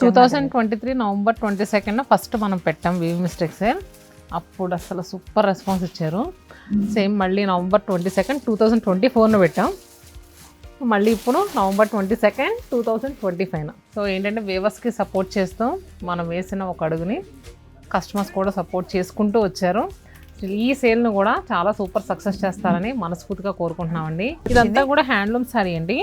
2023 November 22 first మనం పెట్టాం weaving mistake sale. అప్పుడు అసలు సూపర్ రెస్పాన్స్ ఇచ్చారు. సేమ్ మళ్ళీ నవంబర్ 22 2024 పెట్టాం. మళ్ళీ ఇప్పుడు నవంబర్ 22 2025. సో ఏంటంటే వేవర్స్కి సపోర్ట్ చేస్తాం. మనం వేసిన ఒక అడుగుని కస్టమర్స్ కూడా సపోర్ట్ చేసుకుంటూ వచ్చారు. ఈ సేల్ను కూడా చాలా సూపర్ సక్సెస్ చేస్తారని మనస్ఫూర్తిగా కోరుకుంటున్నామండి. ఇదంతా కూడా హ్యాండ్లూమ్ సారీ అండి.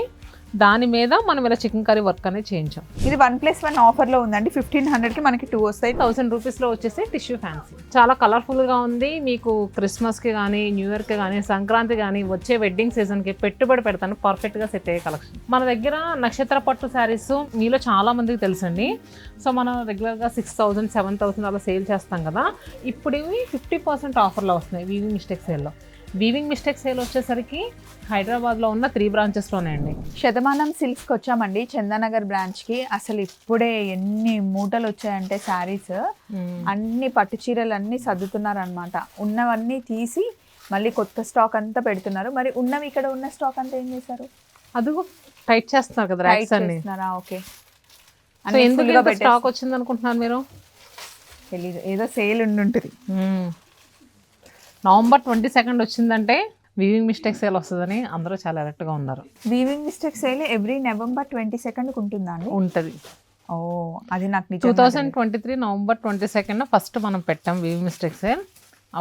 దాని మీద మనం ఇలా చికెన్ కర్రీ వర్క్ అనేది చేయించాం. ఇది 1+1 ఆఫర్లో ఉందండి. 1500కి మనకి 2 వస్తాయి. 1000 రూపీస్లో వచ్చేసి టిష్యూ ఫ్యాన్సీ. చాలా కలర్ఫుల్గా ఉంది. మీకు క్రిస్మస్కి కానీ, న్యూ ఇయర్కి కానీ, సంక్రాంతి కానీ, వచ్చే వెడ్డింగ్ సీజన్కి పెట్టుబడి పెడతాను పర్ఫెక్ట్గా సెట్ అయ్యే కలెక్షన్. మన దగ్గర నక్షత్ర పట్టు శారీస్ మీలో చాలా మందికి తెలుసండి. సో మనం రెగ్యులర్గా 6000 7000 అలా సేల్ చేస్తాం కదా. ఇప్పుడు ఇవి 50% ఆఫర్లో వస్తున్నాయి వీవింగ్ మిస్టేక్ సేల్లో. వీవింగ్ మిస్టేక్ సేల్ వచ్చేసరికి హైదరాబాద్లో ఉన్న 3 బ్రాంచెస్లోనే అండి. శతమానం సిల్క్స్కి వచ్చామండి, చందానగర్ బ్రాంచ్కి. అసలు ఇప్పుడే ఎన్ని మూటలు వచ్చాయంటే శారీస్, అన్ని పట్టు చీరలు అన్నీ సర్దుతున్నారనమాట. ఉన్నవన్నీ తీసి మళ్ళీ కొత్త స్టాక్ అంతా పెడుతున్నారు. మరి ఉన్నవి ఇక్కడ ఉన్న స్టాక్ అంతా ఏం చేశారు? అది టైట్ చేస్తున్నారు కదా రైట్స్ అన్ని. ఓకే, ఎందుకు స్టాక్ వచ్చింది అనుకుంటున్నారు మీరు? తెలీదు, ఏదో సేల్ ఉండుంటుంది. నవంబర్ 22 వచ్చిందంటే వీవింగ్ మిస్టేక్ సేల్ వస్తుందని అందరూ చాలా అలర్ట్గా ఉన్నారు. Weaving mistake sale every November 22 ఉంటుందా అండి? ఉంటుంది. ఓ, అది నాకు 2023 నవంబర్ 22 ఫస్ట్ మనం పెట్టాం వీవింగ్ మిస్టేక్ సేల్.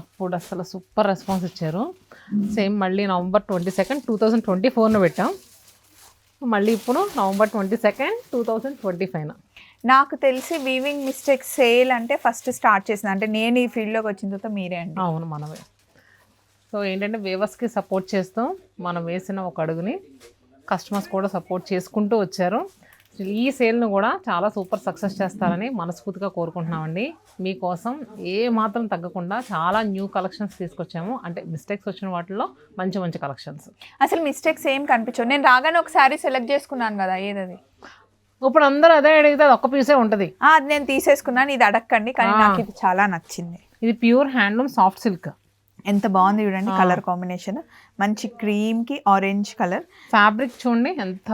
అప్పుడు అసలు సూపర్ రెస్పాన్స్ ఇచ్చారు. సేమ్ మళ్ళీ నవంబర్ 22 2024 పెట్టాం. మళ్ళీ ఇప్పుడు నవంబర్ 22 2025. నాకు తెలిసి వీవింగ్ మిస్టేక్ సేల్ అంటే ఫస్ట్ స్టార్ట్ చేసింది అంటే నేను ఈ ఫీల్డ్లోకి వచ్చిన తర్వాత మీరే అండి. అవును, మనమే. సో ఏంటంటే వేవర్స్కి సపోర్ట్ చేస్తాం. మనం వేసిన ఒక అడుగుని కస్టమర్స్ కూడా సపోర్ట్ చేసుకుంటూ వచ్చారు. ఈ సేల్ను కూడా చాలా సూపర్ సక్సెస్ చేస్తారని మనస్ఫూర్తిగా కోరుకుంటున్నామండి. మీకోసం ఏ మాత్రం తగ్గకుండా చాలా న్యూ కలెక్షన్స్ తీసుకొచ్చాము. అంటే మిస్టేక్స్ వచ్చిన వాటిల్లో మంచి మంచి కలెక్షన్స్. అసలు మిస్టేక్స్ ఏం కనిపించవు. నేను రాగానే ఒక శారీ సెలెక్ట్ చేసుకున్నాను కదా, ఏదది? ఇప్పుడు అందరూ అదే అడిగితే అది ఒక్క పీసే ఉంటుంది. అది నేను తీసేసుకున్నాను, ఇది అడగండి. కానీ నాకు ఇది చాలా నచ్చింది. ఇది ప్యూర్ హ్యాండ్లూమ్ సాఫ్ట్ సిల్క్. ఎంత బాగుంది చూడండి, కలర్ కాంబినేషన్ మంచి క్రీమ్కి ఆరెంజ్ కలర్. ఫ్యాబ్రిక్ చూడండి ఎంత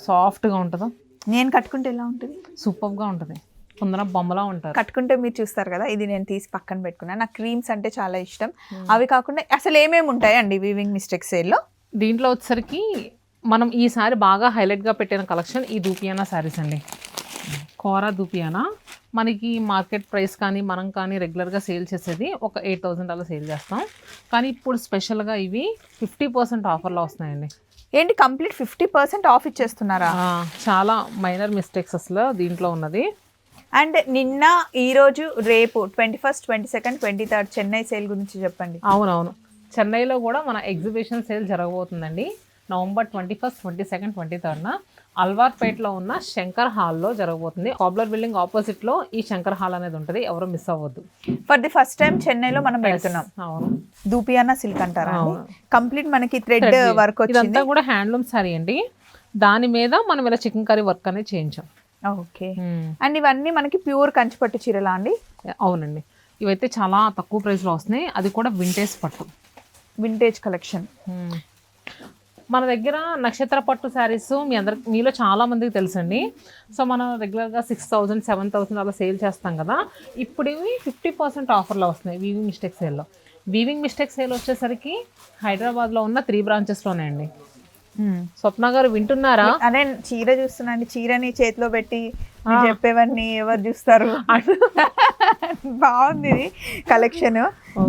సాఫ్ట్గా ఉంటుందో. నేను కట్టుకుంటే ఎలా ఉంటుంది? సూపర్గా ఉంటుంది. కొందరు బొమ్మలా ఉంటారు. కట్టుకుంటే మీరు చూస్తారు కదా. ఇది నేను తీసి పక్కన పెట్టుకున్నాను. నాకు క్రీమ్స్ అంటే చాలా ఇష్టం. అవి కాకుండా అసలు ఏమేమి ఉంటాయండి వీవింగ్ మిస్టేక్ సేల్లో? దీంట్లో వచ్చేసరికి మనం ఈసారి బాగా హైలైట్గా పెట్టిన కలెక్షన్ ఈ దూపియానా శారీస్ అండి. కోరా దూపియానా మనకి మార్కెట్ ప్రైస్ కానీ మనం కానీ రెగ్యులర్గా సేల్ చేసేది ఒక 8000 అలా సేల్ చేస్తాం. కానీ ఇప్పుడు స్పెషల్గా ఇవి 50% ఆఫర్లో వస్తున్నాయండి. ఏంటి, కంప్లీట్ 50% ఆఫ్ ఇచ్చేస్తున్నారా? చాలా మైనర్ మిస్టేక్స్ అసలు దీంట్లో ఉన్నది. అండ్ నిన్న, ఈరోజు, రేపు 21st, 22nd, 23rd Chennai sale గురించి చెప్పండి. అవునవును, చెన్నైలో కూడా మన ఎగ్జిబిషన్ సేల్ జరగబోతుందండి. నవంబర్ 21st, 22nd, 23rd అల్వార్పేటలో ఉన్న శంకర్ హాల్లో జరగబోతుంది. కాబ్లర్ బిల్డింగ్ ఆపోజిట్లో ఈ శంకర్ హాల్ అనేది ఉంటుంది. ఎవరు మిస్ అవ్వద్దు. ఫర్ ది ఫస్ట్ టైం చెన్నైలో మనం పెడుతున్నాం. అవును, దూపియానా సిల్క్ అంటారా? కంప్లీట్ మనకి థ్రెడ్ వర్క్ వచ్చింది. ఇదంతా కూడా హ్యాండ్లూమ్ సారీ అండి. దాని మీద మనం ఇలా చికెన్ కర్రీ వర్క్ అనేది చేయించాం. ఓకే. అండ్ ఇవన్నీ మనకి ప్యూర్ కంచిపట్టు చీరలా అండి? అవునండి, ఇవైతే చాలా తక్కువ ప్రైస్లో వస్తున్నాయి. అది కూడా వింటేజ్ పట్టు, వింటేజ్ కలెక్షన్. మన దగ్గర నక్షత్ర పట్టు శారీస్ మీలో చాలా మందికి తెలుసండి. సో మనం రెగ్యులర్గా 6000 7000 అలా సేల్ చేస్తాం కదా. ఇప్పుడు ఇవి 50% ఆఫర్లో వస్తున్నాయి వీవింగ్ మిస్టేక్ సేల్లో. వీవింగ్ మిస్టేక్ సేల్ వచ్చేసరికి హైదరాబాద్లో ఉన్న 3 బ్రాంచెస్లోనే అండి. స్వప్న గారు వింటున్నారా? అదే చీర చూస్తున్నాండి. చీరని చేతిలో పెట్టి చెప్పేవన్నీ ఎవరు చూస్తారు? బాగుంది కలెక్షన్.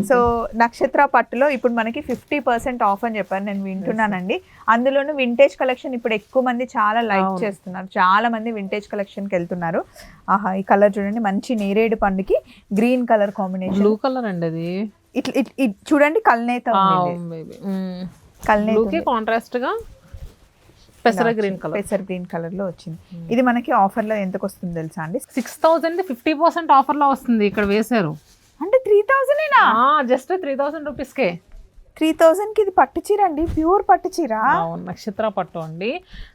సో నక్షత్ర పట్టులో ఇప్పుడు మనకి 50% ఆఫ్ అని చెప్పారు, నేను వింటున్నానండి. అందులోనూ వింటేజ్ కలెక్షన్ ఇప్పుడు ఎక్కువ మంది చాలా లైక్ చేస్తున్నారు. చాలా మంది వింటేజ్ కలెక్షన్కి వెళ్తున్నారు. ఆహా, ఈ కలర్ చూడండి, మంచి నేరేడు పండుకి green colour combination. Blue colour అండి అది. ఇట్లా చూడండి, కల్నేత కల్నేతకి కాంట్రాస్ట్ గా పెసర గ్రీన్ కలర్, పెసర్ గ్రీన్ కలర్ లో వచ్చింది. ఇది మనకి ఆఫర్ లో ఎంతకు వస్తుంది తెలుసా అండి? 6000 50% ఆఫర్ లో వస్తుంది. ఇక్కడ వేశారు అంటే 3000 జస్ట్ 3000 రూపీస్కే. 3000కి ఇది పట్టు చీర అండి, ప్యూర్ పట్టు చీర. నక్షత్ర పట్టు అండి.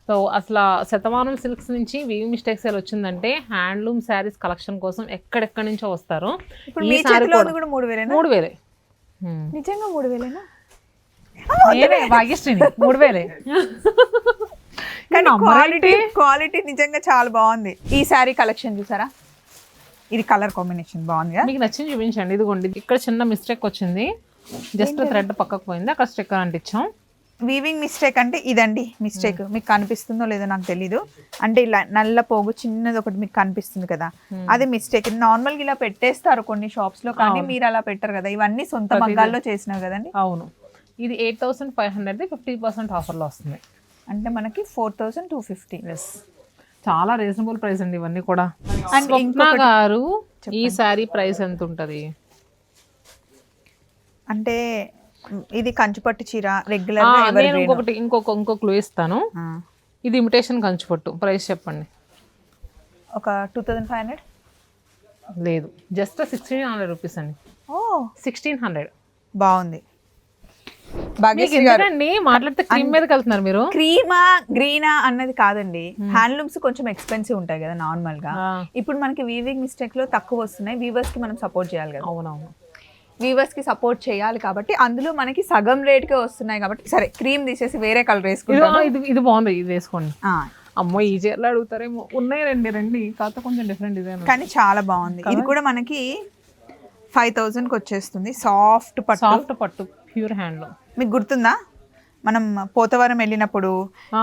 సో అసలు శతమానం సిల్క్స్ నుంచి వీవింగ్ మిస్టేక్ సేల్ వచ్చిందంటే హ్యాండ్లూమ్ శారీస్ కలెక్షన్ కోసం ఎక్కడెక్కడి నుంచో వస్తారు. ఇప్పుడు మీ చేతిలో కూడా 3000. నిజంగా 3000? భాగ్యశ్రీని 3000. కానీ నమ్మరేంటి? క్వాలిటీ నిజంగా చాలా బాగుంది. ఈ శారీ కలెక్షన్ చూసారా, ఇది కలర్ కాంబినేషన్ బాగుంది కదా. మీకు నచ్చింది చూపించండి. ఇదిగోండి, ఇక్కడ చిన్న మిస్టేక్ వచ్చింది, జస్ట్ థ్రెడ్ పక్కకు పోయింది, అక్కడ స్టిక్కర్ అంటించాం. వీవింగ్ మిస్టేక్ అంటే ఇదండి మిస్టేక్. మీకు కనిపిస్తుందో లేదో నాకు తెలీదు. అంటే ఇలా నల్ల పోగు చిన్నది ఒకటి మీకు కనిపిస్తుంది కదా, అది మిస్టేక్. నార్మల్గా ఇలా పెట్టేస్తారు కొన్ని షాప్స్ లో, కానీ మీరు అలా పెట్టరు కదా. ఇవన్నీ సొంత మగ్గాల్లో చేసినావు కదండి. అవును, ఇది 8500 50% ఆఫర్లో వస్తుంది. అంటే మనకి 4250. ఎస్, చాలా రీజనబుల్ ప్రైస్ అండి ఇవన్నీ కూడా. అండ్ స్వప్న గారు, ఈ శారీ ప్రైస్ ఎంత ఉంటుంది? అంటే ఇది కంచుపట్టు చీర రెగ్యులర్. నేను ఇంకో క్లూ ఇస్తాను. ఇది ఇమిటేషన్ కంచుపట్టు. ప్రైస్ చెప్పండి. ఒక 2500. లేదు, జస్ట్ 1600 రూపీస్ అండి. ఓ 1600. బాగుంది. ఎందుకండి మాట్లాడితే క్రీమ్ మీదకి వెళ్తున్నారు మీరు? క్రీమా గ్రీనా అన్నది కాదండి, హ్యాండ్లూమ్స్ కొంచెం ఎక్స్పెన్సివ్ ఉంటాయి కదా నార్మల్ గా. ఇప్పుడు మనకి వీవింగ్ మిస్టేక్ లో తక్కువ వస్తున్నాయి. వీవర్స్ కి మనం సపోర్ట్ చేయాలి కదా. అవునవును, వీవర్స్ కి సపోర్ట్ చేయాలి కాబట్టి అందులో మనకి సగం రేట్ కే వస్తున్నాయి కాబట్టి సరే క్రీమ్ తీసేసి వేరే కలర్ వేసుకుంటాం. ఇది బాగుంది, ఇది వేసుకోండి. అమ్మో, ఈ చీరలు అడుగుతారేమో. ఉన్నాయి రండి, కాకపోతే కొంచెం డిఫరెంట్ డిజైన్, కానీ చాలా బాగుంది. ఇది కూడా మనకి 5000 కి వచ్చేస్తుంది. సాఫ్ట్ పట్టు ప్యూర్ హ్యాండ్లూమ్. మీకు గుర్తుందా మనం పోతవరం వెళ్ళినప్పుడు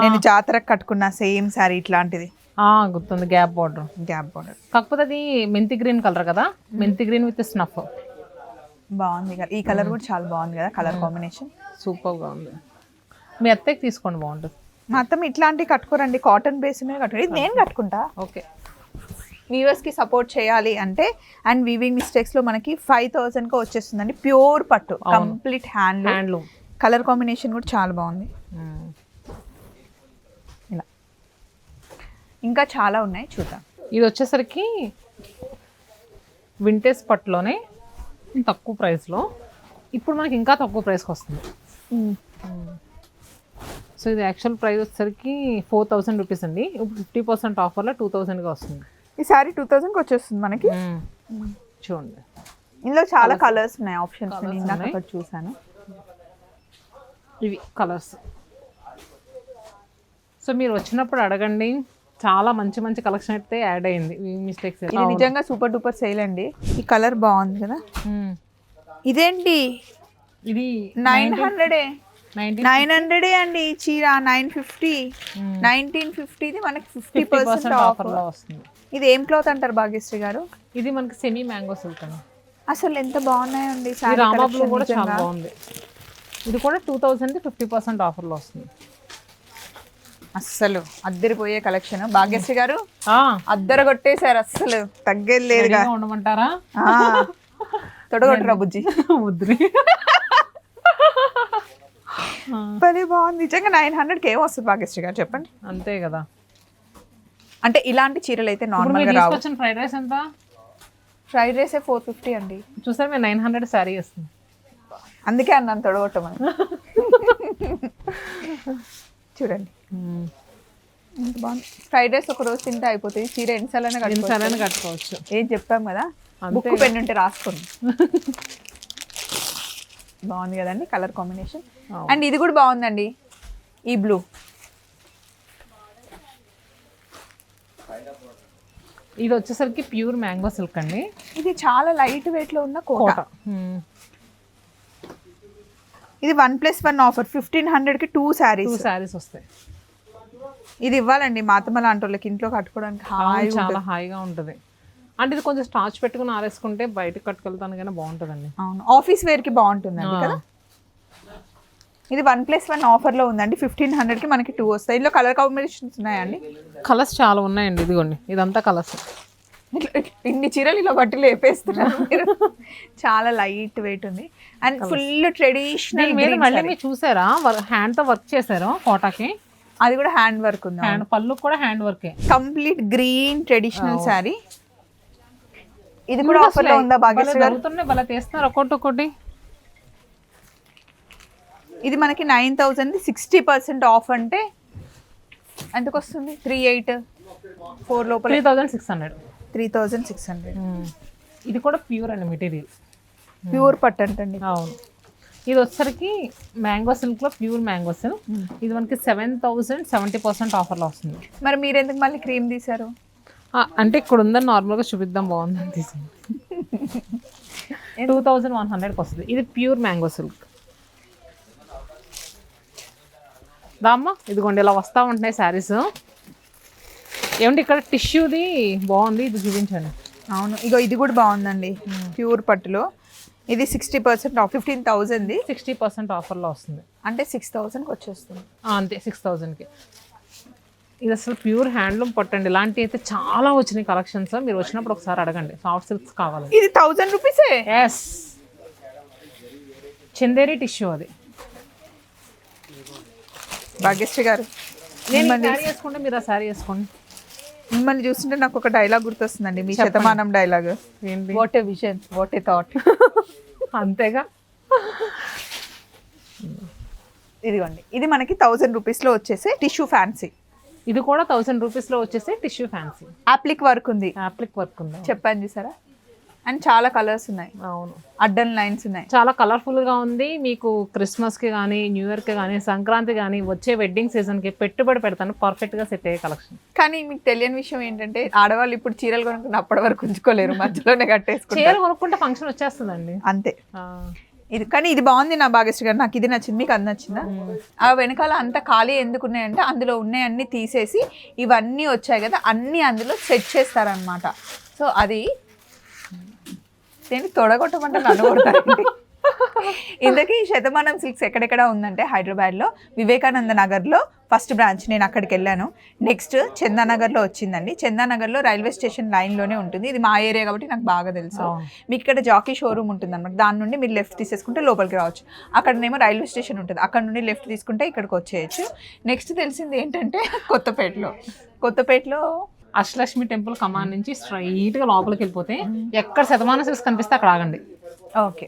నేను జాతరకు కట్టుకున్న సేమ్ శారీ ఇట్లాంటిది? గుర్తుంది, గ్యాప్ బార్డర్. కాకపోతే అది మెంతి గ్రీన్ కలర్ కదా, మెంతి గ్రీన్ విత్ స్నఫ్. బాగుంది కదా, ఈ కలర్ కూడా చాలా బాగుంది కదా, కలర్ కాంబినేషన్ సూపర్ గా ఉంది. మీ అత్తకి తీసుకోండి, బాగుంటుంది. మా అత్తం ఇట్లాంటివి కట్టుకోరండి, కాటన్ బేస్ మీద కట్టుకో. ఇది నేను కట్టుకుంటా. ఓకే, వీవర్స్ కి సపోర్ట్ చేయాలి అంటే. అండ్ వీవింగ్ మిస్టేక్స్ లో మనకి 5000 కి వచ్చేస్తుందండి. ప్యూర్ పట్టు, కంప్లీట్ హ్యాండ్లూమ్. కలర్ కాంబినేషన్ కూడా చాలా బాగుంది. ఇలా ఇంకా చాలా ఉన్నాయి, చూద్దాం. ఇది వచ్చేసరికి వింటేజ్ పట్టులోనే తక్కువ ప్రైస్లో, ఇప్పుడు మనకి ఇంకా తక్కువ ప్రైస్కి వస్తుంది. సో ఇది యాక్చువల్ ప్రైస్ వచ్చేసరికి 4000 రూపీస్ అండి. ఇప్పుడు 50% ఆఫర్లో 2000గా వస్తుంది. ఈ సారీ 2000 కి వచ్చేస్తుంది మనకి. చూడండి, ఇందులో చాలా కలర్స్ ఉన్నాయి, ఆప్షన్స్. ఇందాక ఒకటి చూసాను, ఇవి కలర్స్. సో మీరు వచ్చినప్పుడు అడగండి, చాలా మంచి మంచి కలెక్షన్ అయితే యాడ్ అయింది. మిస్టేక్స్ ఇది నిజంగా సూపర్ డూపర్ సేల్ అండి. ఈ కలర్ బాగుంది కదా. ఇదేంటి, ఇది 900 అండి. ఈ చీర 950. 1950 ఇది మనకి 50% ఆఫర్లో వస్తుంది. ఇది ఏం క్లాత్ అంటారు భాగ్యశ్రీ గారు? ఇది మనకి సెమీ మ్యాంగో సిల్క్ అండి. అసలు ఎంత బాగున్నాయండి. రామా బ్లూ కూడా చాలా బాగుంది. ఇది కూడా 2000 50% ఆఫర్లో వస్తుంది. అస్సలు అద్దరిపోయే కలెక్షన్. భాగ్యశ్రీ గారు అద్దర కొట్టేశారు, అస్సలు తగ్గేది లేదుగా. ఉండమంటారా? తొడగొట్టరా బుజ్జి. ముద్రి పది బాగుంది నిజంగా. 900 కి ఏం వస్తుంది భాగ్యశ్రీ గారు చెప్పండి? అంతే కదా. అంటే ఇలాంటి చీరలు అయితే నార్మల్ గా రావు. ఫ్రైడ్ రైస్ ఎంత? ఫ్రైడ్ రైస్ 450 అండి. చూసారు, మీరు 900 శారీ వస్తుంది. అందుకే అన్నాను తొడగొట్టమని. చూడండి ఎంత బాగుంది. ఫ్రైడ్ రైస్ ఒక రోజు తింటే అయిపోతుంది. చీర ఎన్నిసార్లు కట్టుకోవచ్చు. ఏం చెప్పాం కదా, బుక్ పెన్ ఉంటే రాసుకోండి. బాగుంది కదండి కలర్ కాంబినేషన్. అండ్ ఇది కూడా బాగుందండి, ఈ బ్లూ. ఇది వచ్చేసరికి ప్యూర్ మ్యాంగో సిల్క్ అండి. ఇది చాలా లైట్ వెయిట్ లో ఉన్న కోట. ఇది 1+1 ఆఫర్. 1500 కి 2 శారీస్ వస్తాయి. ఇది ఇవ్వాలండి మాతమ్మ లాంటి వాళ్ళకి ఇంట్లో కట్టుకోవడానికి చాలా హాయిగా ఉంటుంది. అంటే ఇది కొంచెం స్టార్చ్ పెట్టుకుని ఆరేసుకుంటే బయటకు కట్టుకెళ్తాను కానీ బాగుంటుందండి. అవును, ఆఫీస్ వేర్ కి బాగుంటుందండి కదా. ఇది 1+1 ఆఫర్లో ఉందండి. 1500 కి మనకి 2 వస్తాయి. ఇందులో కలర్ కాంబినేషన్స్ ఉన్నాయండి. కలర్స్ చాలా ఉన్నాయండి. ఇదిగోండి, ఇదంతా కలర్స్. ఇన్ని చీరలు ఇలా బట్టి లేపేస్తున్నారు మీరు. చాలా లైట్ వెయిట్ ఉంది అండ్ ఫుల్ ట్రెడిషనల్. మళ్ళీ చూసారా, హ్యాండ్ తో వర్క్ చేశారు కోటాకి. అది కూడా హ్యాండ్ వర్క్ ఉంది. హ్యాండ్ పళ్ళు కూడా హ్యాండ్ వర్కే. Complete green traditional sari. ఇది కూడా ఆఫర్లో ఉందా భాగ్యశ్రీ గారు? భలే తీస్తున్నారు ఒక్కొక్కటి. ఇది మనకి 9000 60% ఆఫ్ అంటే ఎంతకు వస్తుంది? 384 లోపల 3600. ఇది కూడా ప్యూర్ అండి మెటీరియల్. ప్యూర్ పట్టు అంటండి. అవును, ఇది వచ్చేసరికి మ్యాంగో సిల్క్లో ప్యూర్ మ్యాంగో సిల్క్. ఇది మనకి 7,000 70% ఆఫర్లో వస్తుంది. మరి మీరు ఎందుకు మళ్ళీ క్రీమ్ తీశారు? అంటే ఇక్కడ ఉందని నార్మల్గా చూపిద్దాం బాగుందని తీసాను. 2,100కి వస్తుంది. ఇది ప్యూర్ మ్యాంగో సిల్క్. దామ్మా ఇదిగోండి ఇలా వస్తూ ఉంటున్నాయి శారీస్. ఏమంటే ఇక్కడ టిష్యూది బాగుంది, ఇది చూపించండి. అవును, ఇగో ఇది కూడా బాగుందండి, ప్యూర్ పట్టులో. ఇది 60% ఆఫ్, 15,000ది 60% ఆఫర్లో వస్తుంది. అంటే 6,000కి వచ్చేస్తుంది. అంతే 6,000కి. ఇది అసలు ప్యూర్ హ్యాండ్లూమ్ పట్టండి. ఇలాంటివి అయితే చాలా వచ్చినాయి కలెక్షన్స్. మీరు వచ్చినప్పుడు ఒకసారి అడగండి. సాఫ్ట్ సిల్క్స్ కావాలి. ఇది 1,000 రూపీసే. ఎస్, చందేరి టిష్యూ అది. భాగ్యశ్రీ గారు, నేను శారీ వేసుకుంటే మీరు ఆ శారీ వేసుకోండి. మిమ్మల్ని చూస్తుంటే నాకు ఒక డైలాగ్ గుర్తొస్తుందండి, మీ శతమానం డైలాగ్. ఏంటి? What a vision, what a thought. అంతేగా. ఇదిగోండి, ఇది మనకి 1,000 రూపీస్లో వచ్చేసి టిష్యూ ఫ్యాన్సీ. ఇది కూడా 1,000 రూపీస్లో వచ్చేసి టిష్యూ ఫ్యాన్సీ. యాప్లిక్ వర్క్ ఉంది, యాప్లిక్ వర్క్ ఉంది. చెప్పాను చూసారా. అండ్ చాలా కలర్స్ ఉన్నాయి. అవును, అడ్డన్ లైన్స్ ఉన్నాయి. చాలా కలర్ఫుల్గా ఉంది. మీకు క్రిస్మస్కి కానీ, న్యూ ఇయర్కి కానీ, సంక్రాంతి కానీ, వచ్చే వెడ్డింగ్ సీజన్కి పెట్టుబడి పెడతాను. పర్ఫెక్ట్గా సెట్ అయ్యే కలెక్షన్. కానీ మీకు తెలియని విషయం ఏంటంటే, ఆడవాళ్ళు ఇప్పుడు చీరలు కొనుక్కుని అప్పటి వరకు ఉంచుకోలేరు, మధ్యలోనే కట్టేసుకుంటారు. చీర కొనుక్కుంటే ఫంక్షన్ వచ్చేస్తుందండి. అంతే. ఇది కానీ ఇది బాగుంది నా భాగ్యశ్రీ గారు, నాకు ఇది నచ్చింది. మీకు అది నచ్చిందా? ఆ వెనకాల అంత ఖాళీ ఎందుకు ఉన్నాయంటే, అందులో ఉన్నాయన్నీ తీసేసి ఇవన్నీ వచ్చాయి కదా, అన్నీ అందులో సెట్ చేస్తారనమాట. సో అది నేను తొడగొట్టమంటే నన్ను కొడతానండి. ఇందుకే శతమానం సిల్క్స్ ఎక్కడెక్కడ ఉందంటే, హైదరాబాద్లో వివేకానంద నగర్లో ఫస్ట్ బ్రాంచ్, నేను అక్కడికి వెళ్ళాను. నెక్స్ట్ చందానగర్లో వచ్చిందండి. చందానగర్లో రైల్వే స్టేషన్ లైన్లోనే ఉంటుంది. ఇది మా ఏరియా కాబట్టి నాకు బాగా తెలుసు. మీకు ఇక్కడ జాకీ షోరూమ్ ఉంటుంది అనమాట. దాని నుండి మీరు లెఫ్ట్ తీసేసుకుంటే లోపలికి రావచ్చు. అక్కడనేమో రైల్వే స్టేషన్ ఉంటుంది, అక్కడ నుండి లెఫ్ట్ తీసుకుంటే ఇక్కడికి వచ్చేయచ్చు. నెక్స్ట్ తెలిసింది ఏంటంటే, కొత్తపేటలో అష్టలక్ష్మి టెంపుల్ కమాన్ నుంచి స్ట్రైట్గా లోపలికి వెళ్ళిపోతే ఎక్కడ శతమానం సిల్క్స్ కనిపిస్తే అక్కడ ఆగండి. ఓకే,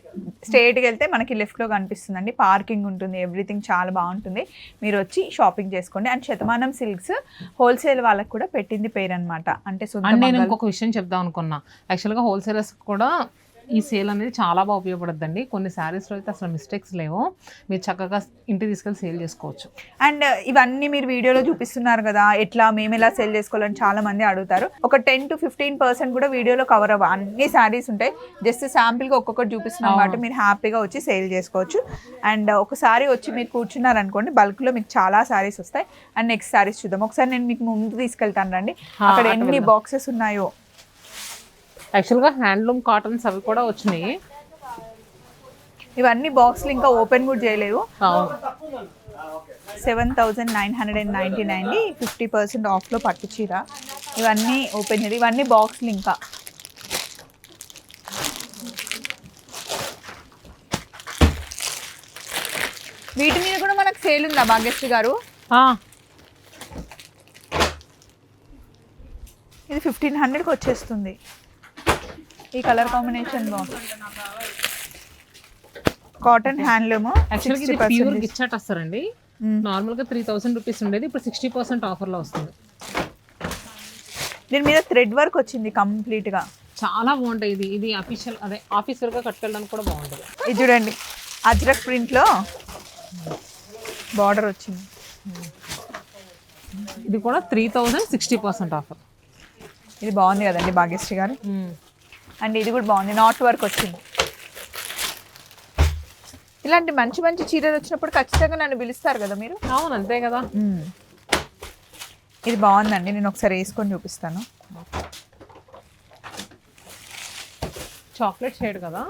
స్ట్రైట్కి వెళ్తే మనకి లెఫ్ట్లో కనిపిస్తుందండి. పార్కింగ్ ఉంటుంది, ఎవ్రీథింగ్ చాలా బాగుంటుంది. మీరు వచ్చి షాపింగ్ చేసుకోండి. అండ్ శతమానం సిల్క్స్ హోల్సేల్ వాళ్ళకి కూడా పెట్టింది పేరు అనమాట. అంటే నేను ఇంకొక విషయం చెప్దాం అనుకున్నా. యాక్చువల్గా హోల్సేలర్స్ కూడా ఈ సేల్ అనేది చాలా బాగా ఉపయోగపడుతుందండి. కొన్ని శారీస్లో అయితే అసలు మిస్టేక్స్ లేవు. మీరు చక్కగా ఇంటికి తీసుకెళ్ళి సేల్ చేసుకోవచ్చు. అండ్ ఇవన్నీ మీరు వీడియోలో చూపిస్తున్నారు కదా, మేము ఎలా సేల్ చేసుకోవాలని చాలా మంది అడుగుతారు. ఒక 10 to 15% కూడా వీడియోలో కవర్ అవ్వ అన్ని శారీస్ ఉంటాయి. జస్ట్ శాంపిల్గా ఒక్కొక్కటి చూపిస్తున్నాం కాబట్టి మీరు హ్యాపీగా వచ్చి సేల్ చేసుకోవచ్చు. అండ్ ఒకసారి వచ్చి మీరు కూర్చున్నారనుకోండి, బల్క్లో మీకు చాలా శారీస్ వస్తాయి. అండ్ నెక్స్ట్ శారీస్ చూద్దాం. ఒకసారి నేను మీకు ముందు తీసుకెళ్తాను రండి, అక్కడ ఎన్ని బాక్సెస్ ఉన్నాయో. యాక్చువల్గా హ్యాండ్లూమ్ కాటన్స్ అవి కూడా వచ్చినాయి. ఇవన్నీ బాక్స్లు ఇంకా ఓపెన్ కూడా చేయలేవు. 7,999 50% ఆఫ్లో పట్టు చీర. ఇవన్నీ ఓపెన్ చేయలేదు, ఇవన్నీ బాక్స్లు. ఇంకా వీటి మీద కూడా మనకు సేల్ ఉందా భాగ్యశ్రీ గారు? ఇది 1,500కి వచ్చేస్తుంది. ఈ కలర్ కాంబినేషన్ బాగుంది. Cotton handloom. ప్యూర్ గిచ్చాట్ వస్తారండి. నార్మల్గా 3,000 రూపీస్ ఉండేది, ఇప్పుడు 60% ఆఫర్లో వస్తుంది. దీని మీద థ్రెడ్ వర్క్ వచ్చింది కంప్లీట్గా, చాలా బాగుంటాయి. ఇది అఫీషియల్, అదే ఆఫీసర్గా కట్టుకెళ్ళడానికి కూడా బాగుంటుంది. ఇది చూడండి, అజ్రక్ ప్రింట్లో బార్డర్ వచ్చింది. ఇది కూడా 3,000 60% ఆఫర్. ఇది బాగుంది కదండి భాగ్యశ్రీ గారు. అండ్ ఇది కూడా బాగుంది, నాట్ వర్క్ వచ్చింది. ఇలాంటి మంచి మంచి చీరలు వచ్చినప్పుడు ఖచ్చితంగా నన్ను పిలుస్తారు కదా మీరు. అవును, అంతే కదా. ఇది బాగుందండి, నేను ఒకసారి వేసుకొని చూపిస్తాను. చాక్లెట్ షేడ్ కదా,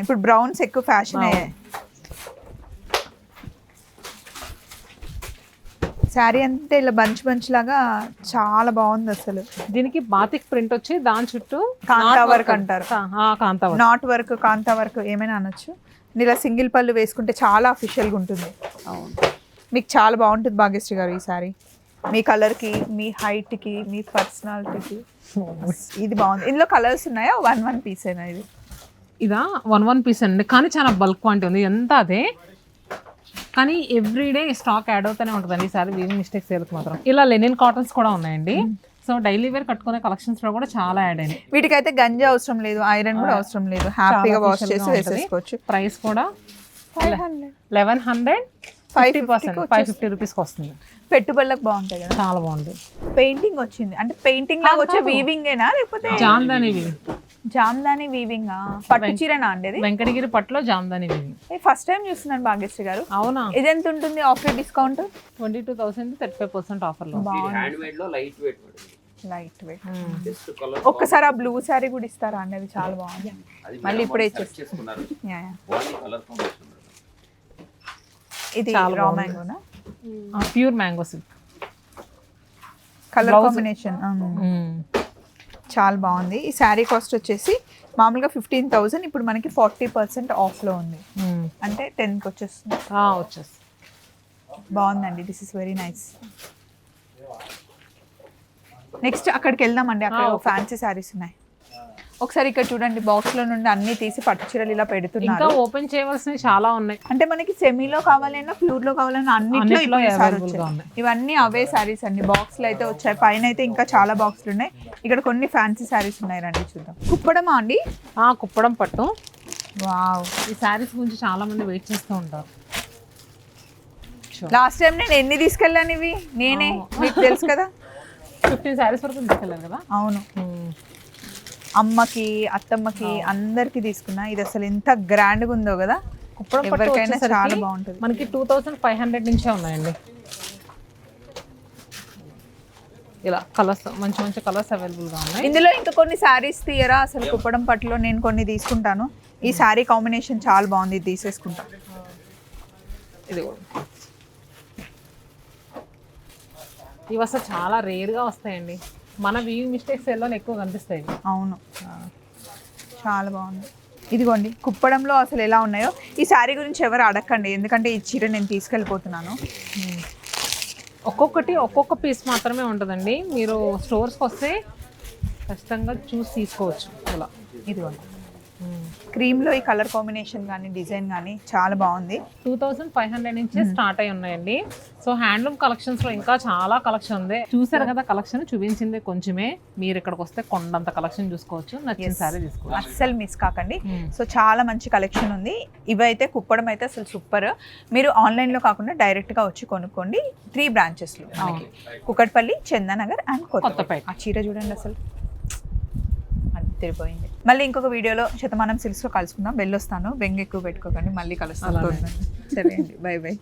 ఇప్పుడు బ్రౌన్స్ ఎక్కువ ఫ్యాషన్ అయ్యాయి. శారీ అంతే ఇలా బంచ్ లాగా చాలా బాగుంది అసలు. దీనికి బాతిక్ ప్రింట్ వచ్చి దాని చుట్టూ కాంతా వర్క్ అంటారు, నాట్ వర్క్, కాంతా వర్క్ ఏమైనా అనొచ్చు. ఇలా సింగిల్ పళ్ళు వేసుకుంటే చాలా అఫీషియల్గా ఉంటుంది. మీకు చాలా బాగుంటుంది భాగ్యశ్రీ గారు ఈ శారీ. మీ కలర్కి, మీ హైట్కి, మీ పర్సనాలిటీకి ఇది బాగుంది. ఇందులో కలర్స్ ఉన్నాయా? 1 పీస్ అయినా ఇది? ఇదా 1 పీస్ అండి, కానీ చాలా బల్క్ క్వాంటిటీ ఉంది. ఎంత అదే, కానీ ఎవ్రీడే స్టాక్ యాడ్ అవుతూనే ఉంటుందండి. ఈసారి వీవింగ్ మిస్టేక్స్ సేల్కి మాత్రం. ఇలా లెనిన్ కాటన్స్ కూడా ఉన్నాయండి. సో డైలీ వేర్ కట్టుకునే కలెక్షన్స్లో కూడా చాలా యాడ్ అయినాయి. వీటికైతే గంజి అవసరం లేదు, ఐరన్ కూడా అవసరం లేదు, హ్యాపీగా వాష్ చేసి వేసేసుకోవచ్చు. ప్రైస్ కూడా 500 1100 50%, 550 రూపీస్కి వస్తుంది. పెట్టుబడులకు బాగుంటాయి కదా. చాలా బాగుంది. పెయింటింగ్ వచ్చింది అంటే పెయింటింగ్ లాగా వచ్చే వీవింగ్ ఏనా లేకపోతే జామ్దాని జామ్దాని వీవింగ్ పట్టు చీరనా అండి ఇది? వెంకటగిరి పట్టులో జామ్దాని వీవింగ్. ఫస్ట్ టైం చూస్తున్నాను భాగ్యశ్రీ గారు. అవునా? ఇది ఎంత ఉంటుంది ఆఫర్ డిస్కౌంట్? 22,000 35% ఆఫర్లో. హ్యాండ్మేడ్ లో light weight madam. Light weight. Just colour ఒక్కసారి ఆ బ్లూ సారీ కూడా ఇస్తారా అండి? అది చాలా బాగుంది. అది మళ్ళీ ఇప్పుడే చేసుకున్నారు. Yeah, yeah. Body colour combination. ఇది చాలా రా బాగుంది. మ్యాంగోనా? Pure mango silk. Colour Blouse. Combination చాలా బాగుంది. ఈ శారీ కాస్ట్ వచ్చేసి మామూలుగా 15,000, ఇప్పుడు మనకి 40% ఆఫ్లో ఉంది. అంటే 10కి వచ్చేస్తుంది. వచ్చేసి బాగుందండి. This is very nice. Next అక్కడికి వెళ్దామండి. అక్కడ Okay. ఫ్యాన్సీ శారీస్ ఉన్నాయి. ఒకసారి ఇక్కడ చూడండి, బాక్స్ లో నుండి అన్ని తీసి పట్టు చీరలు ఇలా ఇంకా పెడుతున్నారు. ఓపెన్ చేయవలసినవి చాలా ఉన్నాయి. అంటే మనకి సెమీలో కావాలన్నా ప్యూర్ లో కావాలన్నా అన్నిట్లో అన్నిట్లో ఇప్పుడు ఈసారి available గా వచ్చాయి. ఉన్నాయి. ఇవన్నీ అవే శారీస్ అండి. బాక్స్ లో అయితే వచ్చాయి. పైన అయితే ఇంకా చాలా బాక్సులు ఉన్నాయి. ఇక్కడ కొన్ని ఫ్యాన్సీ శారీస్ ఉన్నాయి. రండి చూద్దాం. కుప్పడమా అండి? కుప్పడం పట్టు. వావ్. ఈ శారీస్ గురించి చాలా మంది వెయిట్ చేస్తూ ఉంటారు. లాస్ట్ టైం నేను ఎన్ని తీసుకెళ్ళాను ఇవి నేనే, మీకు తెలుసు కదా. 15 శారీస్ వరకు తీసుకెళ్ళారు కదా. అవును, అమ్మకి అత్తమ్మకి అందరికి తీసుకున్నా. ఇది అసలు ఎంత గ్రాండ్గా ఉందో కదా. కుప్పడం పట్టు ఎవరికైనా వచ్చేసరికి చాలా బాగుంటుంది. మనకి 2,500 నుంచే ఉన్నాయండి. ఇలా కలర్స్, మంచి మంచి కలర్స్ అవైలబుల్గా ఉన్నాయి. ఇందులో ఇంకా కొన్ని శారీస్ తీయరా? అసలు కుప్పడం పట్టులో నేను కొన్ని తీసుకుంటాను. ఈ శారీ కాంబినేషన్ చాలా బాగుంది. ఇది తీసేసుకుంటా. ఇది కూడా ఇవి అసలు చాలా రేర్గా వస్తాయండి. మన వీవింగ్ మిస్టేక్స్ ఎల్లో ఎక్కువ కనిపిస్తాయి. అవును, చాలా బాగుంది. ఇదిగోండి కుప్పడంలో అసలు ఎలా ఉన్నాయో. ఈ శారీ గురించి ఎవరు అడగండి, ఎందుకంటే ఈ చీర నేను తీసుకెళ్ళిపోతున్నాను. ఒక్కొక్కటి ఒక్కొక్క పీస్ మాత్రమే ఉంటుందండి. మీరు స్టోర్స్కి వస్తే ఖచ్చితంగా చూసి తీసుకోవచ్చు. ఇలా ఇదిగోండి క్రీమ్లో ఈ కలర్ కాంబినేషన్ కానీ డిజైన్ కానీ చాలా బాగుంది. 2,500 నుంచి స్టార్ట్ అయి ఉన్నాయండి. సో హ్యాండ్లూమ్ కలెక్షన్స్లో ఇంకా చాలా కలెక్షన్ ఉంది. చూసారు కదా, కలెక్షన్ చూపించింది కొంచెమే. మీరు ఇక్కడికి వస్తే కొండంత కలెక్షన్ చూసుకోవచ్చు. నచ్చిన సారీ తీసుకోవచ్చు. అస్సలు మిస్ కాకండి. సో చాలా మంచి కలెక్షన్ ఉంది. ఇవైతే కుప్పడం అయితే అసలు సూపర్. మీరు ఆన్లైన్లో కాకుండా డైరెక్ట్గా వచ్చి కొనుక్కోండి. 3 బ్రాంచెస్లో మనకి కుకట్పల్లి, చందానగర్ అండ్ కొత్తపేట. ఆ చీర చూడండి అసలు తిరిగిపోయింది. మళ్ళీ ఇంకొక వీడియోలో శతమానం సిల్క్స్లో కలుసుకుందాం. వెళ్ళొస్తాను. బెంగ ఎక్కువ పెట్టుకోకండి. మళ్ళీ కలుస్తాను. సరే అండి, బై బై.